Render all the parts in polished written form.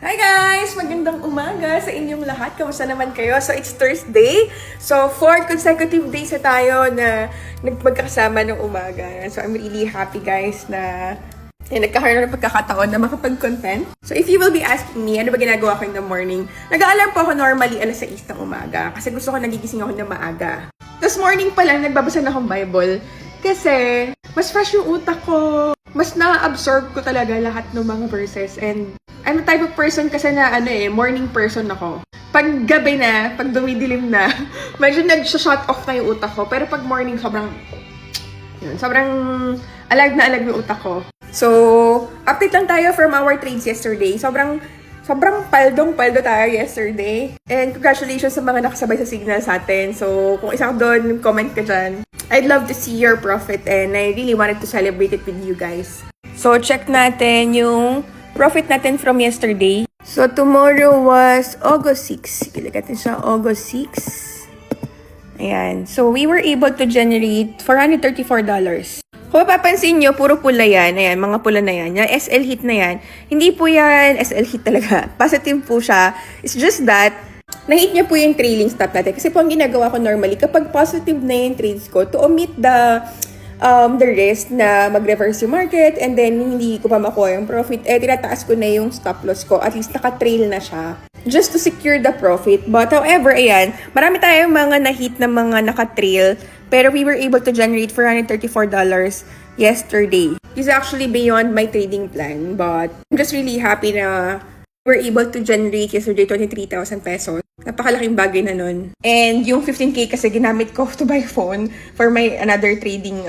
Hi guys! Magandang umaga sa inyong lahat. Kamusta naman kayo? So, it's Thursday. So, 4 consecutive days na tayo na magkakasama ng umaga. So, I'm really happy guys na nagkakaroon ng pagkakataon na makapag-content. So, if you will be asking me, ano ba ginagawa ko in the morning? Nag-aalarm po ako normally alas 6 ng umaga kasi gusto ko nagigising ako ng maaga. Tapos morning pa lang, nagbabasa na akong Bible kasi mas fresh yung utak ko. Mas na-absorb ko talaga lahat ng mga verses and I'm the type of person kasi na morning person ako. Pag gabi na, pag dumidilim na, medyo nag-shut off na yung utak ko. Pero pag morning, sobrang alag na alag yung utak ko. So, update lang tayo from our trades yesterday. Sobrang paldong-paldo tayo yesterday. And congratulations sa mga nakasabay sa signal sa atin. So, kung isang doon, comment ka dyan. I'd love to see your profit and I really wanted to celebrate it with you guys. So, check natin yung profit natin from yesterday. So, tomorrow was August 6. Ilagay natin siya, August 6. Ayan. So, we were able to generate $434. Kung mapapansin nyo, puro pula yan. Ayan, mga pula na yan. Yung SL hit na yan. Hindi po yan SL hit talaga. Positive po siya. It's just that, na-hit niya po yung trailing stop natin. Kasi po ang ginagawa ko normally, kapag positive na yung trades ko, to omit the risk na mag-reverse yung market and then hindi ko pa makuha yung profit, tinataas ko na yung stop loss ko. At least naka-trail na siya. Just to secure the profit. But however, ayan, marami tayong mga na-hit na mga naka-trail. Pero we were able to generate $434 yesterday. This is actually beyond my trading plan. But I'm just really happy na we're able to generate yesterday 23,000 pesos. Napakalaking bagay na nun. And yung 15K kasi ginamit ko to buy phone for my another trading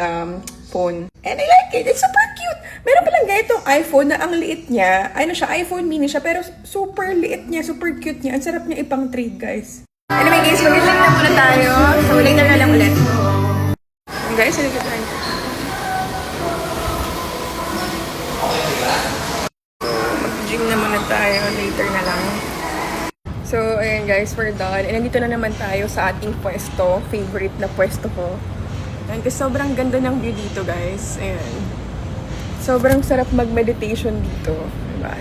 phone. And I like it. It's super cute. Meron palang ganitong iPhone na ang liit niya. Ano siya, iPhone mini siya. Pero super liit niya, super cute niya. Ang sarap niya ipang trade, guys. Anyway guys, mag-live na muna tayo. So later na lang ulit. And guys, ano tayo? Gym na muna tayo, later na lang. So, ayan guys, we're done. And nandito na naman tayo sa ating pwesto. Favorite na pwesto ko. Ayan, kasi sobrang ganda ng view dito guys. Ayan. Sobrang sarap mag-meditation dito. Diba?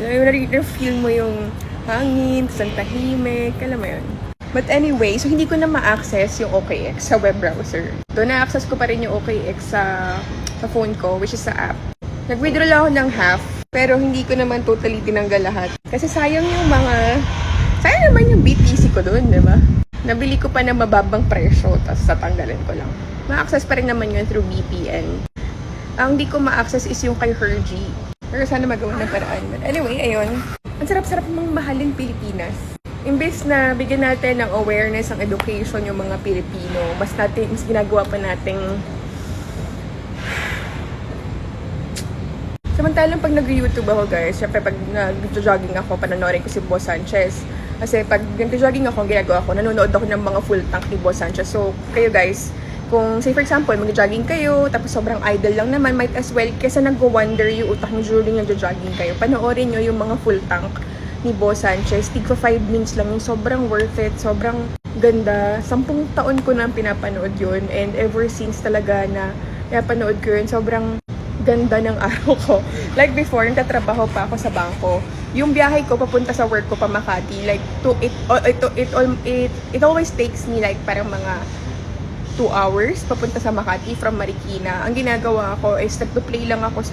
Na-feel mo yung hangin, ang tahimik, alam mo yun. But anyway, so hindi ko na ma-access yung OKX sa web browser. Doon na-access ko pa rin yung OKX sa phone ko, which is sa app. Nag-withdraw lang ako ng half, pero hindi ko naman totally tinanggal lahat. Kasi sayang naman yung BTC ko doon, di ba? Nabili ko pa ng mababang presyo, tapos tatanggalin ko lang. Ma-access pa rin naman yun through VPN. Ang di ko ma-access is yung kay Hergy. Pero sana magawa ng paraan. But anyway, ayun. Ang sarap-sarap mong mahalin Pilipinas. Imbes na bigyan natin ng awareness, ng education yung mga Pilipino, mas ginagawa pa nating samantalang pag nag-YouTube ako guys, syempre pag nag-jogging ako, pananorin ko si Boss Sanchez. Kasi pag nag-jogging ako, ginagawa ko, nanonood ako ng mga full tank ni Boss Sanchez. So, kayo guys, kung say for example, mag-jogging kayo, tapos sobrang idle lang naman, might as well, kesa nag-wonder yung utak nyo during nag-jogging kayo, panoorin nyo yung mga full tank ni Boss Sanchez. Tigpa 5 minutes lang yung sobrang worth it, sobrang ganda. 10 taon ko na pinapanood yun, and ever since talaga na pinapanood ko yun, sobrang ganda ng araw ko. Like before, nagtatrabaho pa ako sa bangko. Yung biyahe ko papunta sa work ko pa Makati, like it always takes me like parang mga 2 hours papunta sa Makati from Marikina. Ang ginagawa ko is nagpo-play lang ako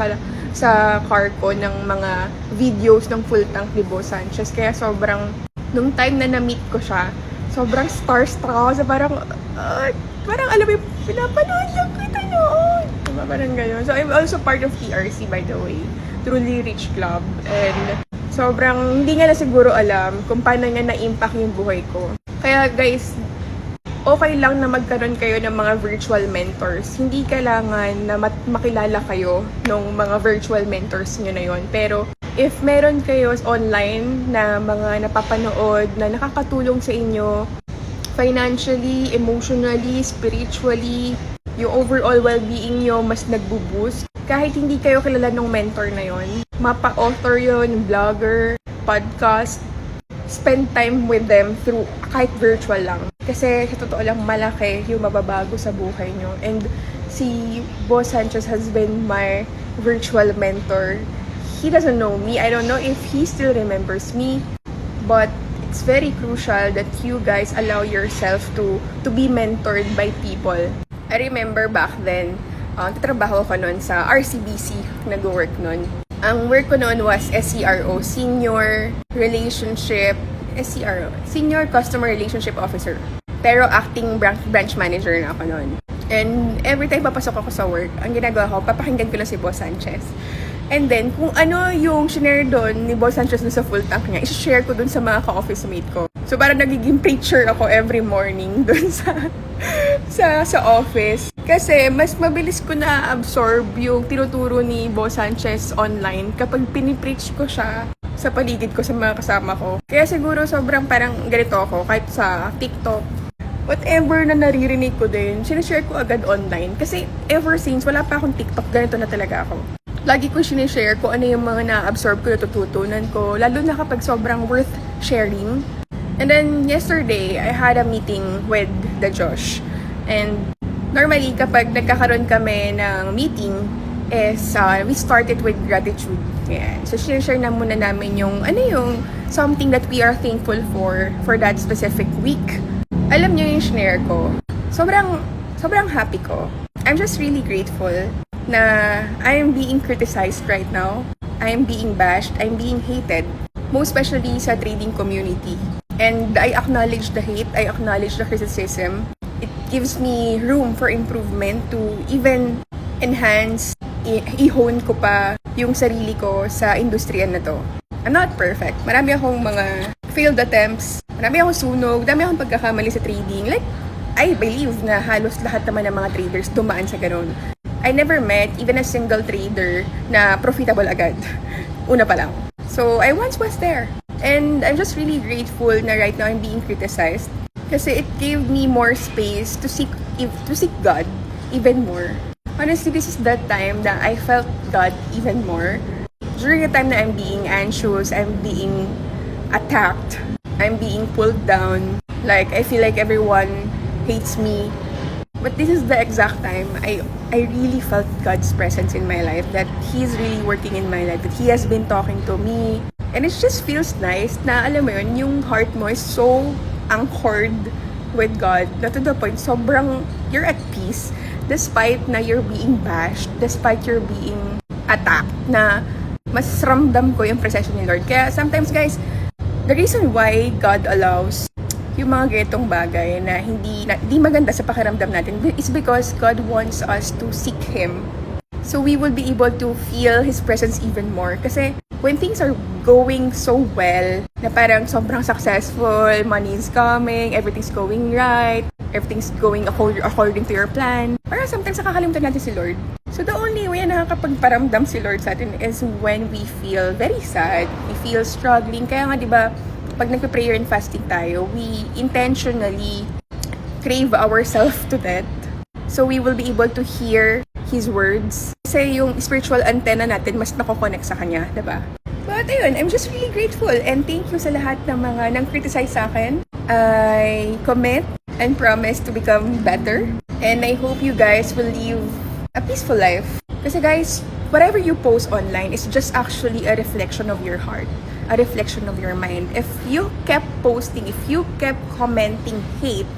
sa car ko ng mga videos ng full tank ni Boss Sanchez. Kaya sobrang nung time na na-meet ko siya, sobrang starstruck ako. So parang alam mo, pinapanood lang kita noon. Diba? Parang gano'n. So, I'm also part of TRC, by the way. Truly Rich Club. And sobrang, hindi nga na siguro alam kung paano nga na-impact yung buhay ko. Kaya guys, okay lang na magkaroon kayo ng mga virtual mentors. Hindi kailangan na makilala kayo ng mga virtual mentors nyo na yon. Pero, if meron kayo online na mga napapanood na nakakatulong sa inyo, financially, emotionally, spiritually, yung overall well-being nyo mas nagbo-boost. Kahit hindi kayo kilala ng mentor na yon, mapa-author yon, vlogger, podcast, spend time with them through kahit virtual lang. Kasi sa totoo lang, malaki yung mababago sa buhay nyo. And si Boss Sanchez has been my virtual mentor. he doesn't know me. I don't know if he still remembers me, but it's very crucial that you guys allow yourself to be mentored by people. I remember back then, tatrabaho ko noon sa RCBC, nag-work noon. Ang work ko noon was SCRO, Senior Customer Relationship Officer. Pero acting branch manager na ako noon. And every time papasok ako sa work, ang ginagawa ko, papakinggan ko lang si Boss Sanchez. And then, kung ano yung shinare doon ni Boss Sanchez dun sa full tank niya, isi-share ko dun sa mga ka-office mate ko. So, parang nagiging preacher ako every morning dun sa office. Kasi, mas mabilis ko na absorb yung tinuturo ni Boss Sanchez online kapag pinipreach ko siya sa paligid ko sa mga kasama ko. Kaya siguro sobrang parang ganito ako, kahit sa TikTok, whatever na naririnig ko din, sinishare ko agad online. Kasi ever since wala pa akong TikTok, ganito na talaga ako. Lagi ko sinishare ko ano yung mga na-absorb ko, natututunan ko, lalo na kapag sobrang worth sharing. And then, yesterday, I had a meeting with the Josh. And normally, kapag nagkakaroon kami ng meeting, we started with gratitude. Yeah. So, sinishare na muna namin yung something that we are thankful for that specific week. Alam niyo yung shinare ko, sobrang happy ko. I'm just really grateful na I'm being criticized right now. I'm being bashed. I'm being hated. Most especially sa trading community. And I acknowledge the hate. I acknowledge the criticism. It gives me room for improvement to even enhance, i-hone ko pa yung sarili ko sa industriya na to. I'm not perfect. Marami akong mga failed attempts. Marami akong sunog. Dami akong pagkakamali sa trading. Like, I believe na halos lahat naman ng mga traders dumaan sa ganun. I never met even a single trader na profitable agad. Una pa lang. So, I once was there. And I'm just really grateful na right now I'm being criticized. Kasi it gave me more space to seek God even more. Honestly, this is that time that I felt God even more. During the time that I'm being anxious, I'm being attacked, I'm being pulled down. Like, I feel like everyone hates me. But this is the exact time I really felt God's presence in my life, that He's really working in my life, that He has been talking to me. And it just feels nice na, alam mo yun, yung heart mo is so anchored with God, na to the point, sobrang, you're at peace, despite na you're being bashed, despite you're being attacked, na mas ramdam ko yung presensya ni Lord. Kaya sometimes, guys, the reason why God allows yung mga ganitong bagay na hindi maganda sa pakiramdam natin is because God wants us to seek Him. So we will be able to feel His presence even more. Kasi when things are going so well, na parang sobrang successful, money is coming, everything's going right, everything's going according to your plan, parang sometimes nakakalimutan natin si Lord. So the only way na nakakapagparamdam si Lord sa atin is when we feel very sad, we feel struggling. Kaya nga, di ba, pag nagpe-prayer and fasting tayo, we intentionally crave ourselves to death. So we will be able to hear His words. Kasi yung spiritual antenna natin mas nako-connect sa Kanya, diba? But ayun, I'm just really grateful. And thank you sa lahat ng mga nang-criticize sa akin. I commit and promise to become better. And I hope you guys will live a peaceful life. Kasi guys, whatever you post online is just actually a reflection of your heart. A reflection of your mind. If you kept posting, if you kept commenting hate,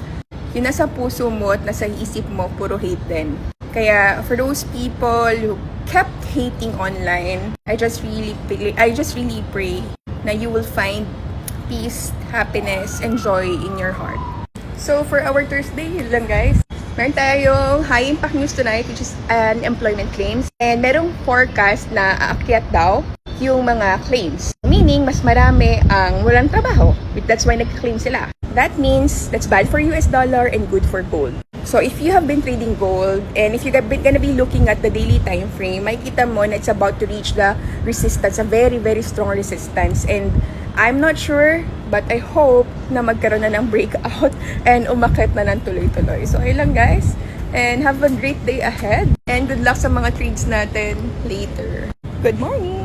yun nasa puso mo at nasa isip mo, puro hate din. Kaya for those people who kept hating online, I just really pray na you will find peace, happiness, and joy in your heart. So for our Thursday, yun lang guys. Meron tayong high impact news tonight, which is unemployment claims. And merong forecast na aakyat daw yung mga claims. Meaning, mas marami ang walang trabaho. That's why nag-claim sila. That means that's bad for US dollar and good for gold. So if you have been trading gold and if you're gonna be looking at the daily time frame, makikita mo na it's about to reach the resistance, a very, very strong resistance. And I'm not sure, but I hope na magkaroon na ng breakout and umakyat na ng tuloy-tuloy. So ayun lang guys. And have a great day ahead. And good luck sa mga trades natin later. Good morning!